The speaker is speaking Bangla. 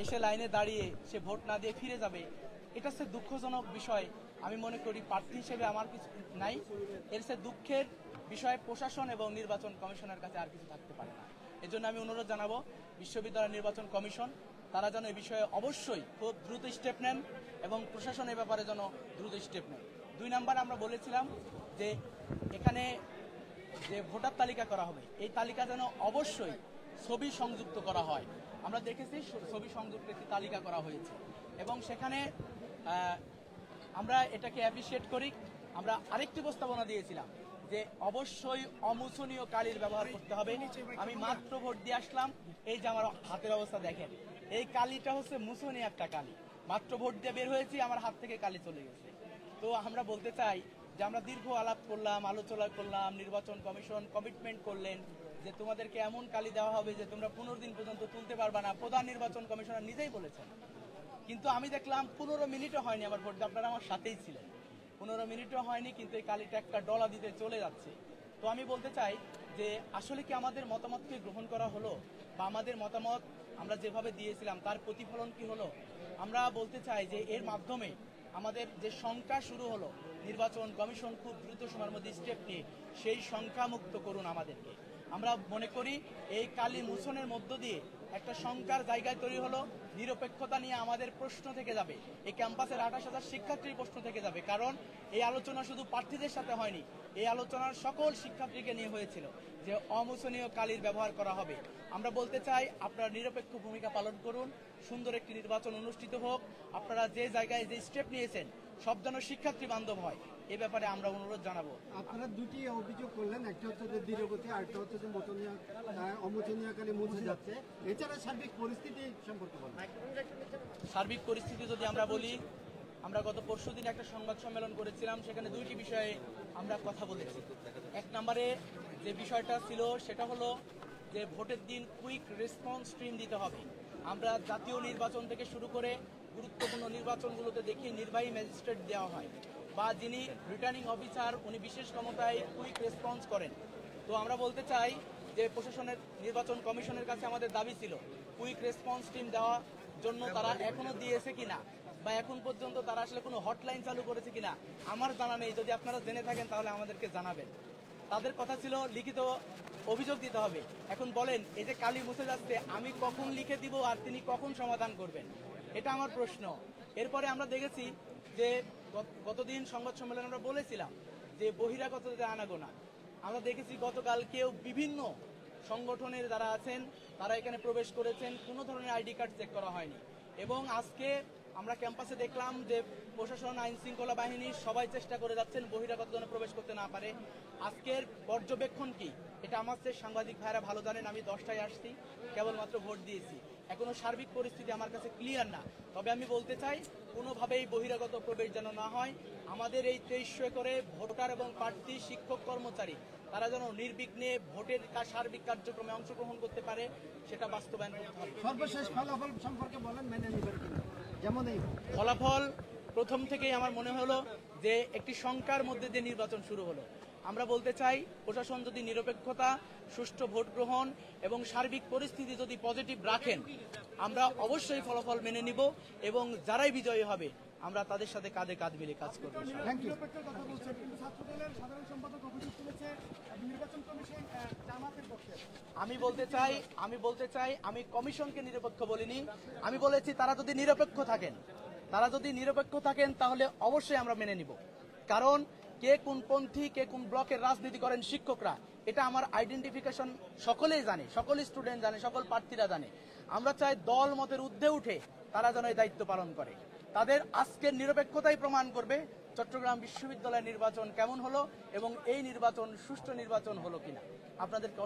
এসে লাইনে দাঁড়িয়ে সে ভোট না দিয়ে ফিরে যাবে, এটা হচ্ছে দুঃখজনক বিষয়। আমি মনে করি প্রার্থী হিসেবে আমার কিছু নাই, এর সে দুঃখের বিষয়ে প্রশাসন এবং নির্বাচন কমিশনের কাছে আর কিছু থাকতে পারে না। এজন্য আমি অনুরোধ জানাবো বিশ্ববিদ্যালয় নির্বাচন কমিশন, তারা যেন এই বিষয়ে অবশ্যই খুব দ্রুত স্টেপ নেন এবং প্রশাসন এ ব্যাপারে যেন দ্রুত স্টেপ নেন। 2 নাম্বার, আমরা বলেছিলাম যে এখানে যে ভোটার তালিকা করা হবে, এই তালিকা যেন অবশ্যই ছবি সংযুক্ত করা হয়। আমরা দেখেছি ছবি সংযুক্ত একটি তালিকা করা হয়েছে এবং সেখানে আমরা এটাকে অ্যাপ্রিসিয়েট করি। আমরা আরেকটি প্রস্তাবনা দিয়েছিলাম যে অবশ্যই অমোচনীয় কালির ব্যবহার করতে হবে। আমি মাত্র ভোট দিয়ে আসলাম, এই যে আমার হাতের অবস্থা দেখেন, এই কালিটা হচ্ছে মুছনীয় একটা কালি। মাত্র ভোট দিয়ে বের হয়েছি, আমার হাত থেকে কালি চলে গেছে। তো আমরা বলতে চাই যে আমরা দীর্ঘ আলাপ করলাম, আলোচনা করলাম, নির্বাচন কমিশন কমিটমেন্ট করলেন যে তোমাদেরকে এমন কালি দেওয়া হবে যে তোমরা 15 দিন পর্যন্ত তুলতে পারবা না, প্রধান নির্বাচন কমিশনার নিজেই বলেছেন। কিন্তু আমি দেখলাম 15 মিনিটও হয়নি আমার ভোট, আপনারা আমার সাথেই ছিলেন, 15 মিনিটও হয়নি কিন্তু এই কালিটা একটা ডলা দিতে চলে যাচ্ছে। তো আমি বলতে চাই যে আসলে কি আমাদের মতামতকে গ্রহণ করা হলো, বা আমাদের মতামত আমরা যেভাবে দিয়েছিলাম তার প্রতিফলন কি হলো? আমরা বলতে চাই যে এর মাধ্যমে আমাদের যে সংখ্যা শুরু হলো, নির্বাচন কমিশন খুব দ্রুত সময়ের মধ্যে স্টেপ নিয়ে সেই সংখ্যা মুক্ত করুন আমাদেরকে। আমরা মনে করি এই কালি মোচনের মধ্য দিয়ে একটা সংখ্যার জায়গায় তৈরি হলো, নিরপেক্ষতা নিয়ে আমাদের প্রশ্ন থেকে যাবে, এই ক্যাম্পাসের 28,000 শিক্ষার্থীর প্রশ্ন থেকে যাবে। কারণ এই আলোচনা শুধু প্রার্থীদের সাথে হয়নি, এই আলোচনার সকল শিক্ষার্থীকে নিয়ে হয়েছিল যে অমোচনীয় কালির ব্যবহার করা হবে। আমরা বলতে চাই আপনারা নিরপেক্ষ ভূমিকা পালন করুন, সুন্দর একটি নির্বাচন অনুষ্ঠিত হোক। আপনারা যে জায়গায় যে স্টেপ নিয়েছেন সব যেন শিক্ষার্থী বান্ধব হয়, এ ব্যাপারে আমরা অনুরোধ জানাবো। আপনারা দুটি অভিযোগ করলেন, একটা হচ্ছে যে ধীরগতি, আর একটা হচ্ছে যে অমোচনীয় কালি মুছে যাচ্ছে। এছাড়া সার্বিক পরিস্থিতি সম্পর্কে বলেন। সার্বিক পরিস্থিতি যদি আমরা বলি, আমরা গত পরশুদিন একটা সংবাদ সম্মেলন করেছিলাম, সেখানে 2টি বিষয়ে আমরা কথা বলেছি। 1 নম্বরে যে বিষয়টা ছিল সেটা হলো যে ভোটের দিন কুইক রেসপন্স স্ট্রিম দিতে হবে। আমরা জাতীয় নির্বাচন থেকে শুরু করে গুরুত্বপূর্ণ নির্বাচনগুলোতে দেখি নির্বাহী ম্যাজিস্ট্রেট দেওয়া হয় বা যিনি রিটার্নিং অফিসার উনি বিশেষ ক্ষমতায় কুইক রেসপন্স করেন। তো আমরা বলতে চাই যে প্রশাসনের নির্বাচন কমিশনের কাছে আমাদের দাবি ছিল কুইক রেসপন্স টিম দেওয়ার জন্য তারা এখনো দিয়েছে কিনা, বা এখন পর্যন্ত তারা আসলে কোনো হটলাইন চালু করেছে কিনা আমার জানা নেই। যদি আপনারা জেনে থাকেন তাহলে আমাদেরকে জানাবেন। তাদের কথা ছিল লিখিত অভিযোগ দিতে হবে। এখন বলেন এই যে কালি মুছে যাচ্ছে, আমি কখন লিখে দিব আর তিনি কখন সমাধান করবেন, এটা আমার প্রশ্ন। এরপরে আমরা দেখেছি যে গতদিন সংবাদ সম্মেলনে আমরা বলেছিলাম যে বহিরাগতদের আনাগোনা। আমরা দেখেছি গতকালকেও বিভিন্ন সংগঠনের যারা আছেন তারা এখানে প্রবেশ করেছেন, কোনো ধরনের আইডি কার্ড চেক করা হয়নি। এবং আজকে আমরা ক্যাম্পাসে দেখলাম যে প্রশাসন, আইন শৃঙ্খলা বাহিনী সবাই চেষ্টা করে যাচ্ছেন বহিরাগত যেন প্রবেশ করতে না পারে। আজকের পর্যবেক্ষণ কি এটা আমার চেয়ে সাংবাদিক ভাইরা ভালো জানেন। আমি 10টায় আসছি, কেবলমাত্র ভোট দিয়েছি, এখনো সার্বিক পরিস্থিতি আমার কাছে ক্লিয়ার না। তবে আমি বলতে চাই কোনোভাবেই বহিরাগত প্রবেশ যেন না হয়। আমাদের এই 2300 করে ভোটার এবং প্রার্থী, শিক্ষক, কর্মচারী তারা যেন নির্বিঘ্নে ভোটের সার্বিক কার্যক্রমে অংশগ্রহণ করতে পারে, সেটা বাস্তবায়ন করতে হবে। সর্বশেষ ফলাফল সম্পর্কে বলেন, মেনে নেবেন কিনা? যেমন এই ফলাফল প্রথম থেকেই আমার মনে হলো যে একটি শঙ্কার মধ্যে দিয়ে নির্বাচন শুরু হলো। আমরা বলতে চাই প্রশাসন যদি নিরপেক্ষতা, সুষ্ঠু ভোট গ্রহণ এবং সার্বিক পরিস্থিতি যদি পজিটিভ রাখেন, আমরা অবশ্যই ফলাফল মেনে নিব এবং যারাই বিজয়ী হবে আমরা তাদের সাথে কাঁধে কাঁধ মিলে কাজ করব। আমি বলতে চাই আমি কমিশনকে নিরপেক্ষ বলিনি, আমি বলেছি তারা যদি নিরপেক্ষ থাকেন তাহলে অবশ্যই আমরা মেনে নিব। কারণ কে কোন পন্থী, কে কোন ব্লকের রাজনীতি করেন শিক্ষকরা, এটা আমার আইডেন্টিফিকেশন সকলেই জানে, সকল স্টুডেন্ট জানে, সকল প্রার্থীরা জানে। আমরা চাই দল মতের ঊর্ধ্বে উঠে তারা যেন এই দায়িত্ব পালন করে। তাদের আজকের নিরপেক্ষতাই প্রমাণ করবে চট্টগ্রাম বিশ্ববিদ্যালয়ের নির্বাচন কেমন হলো এবং এই নির্বাচন সুষ্ঠু নির্বাচন হলো কিনা। আপনাদেরকে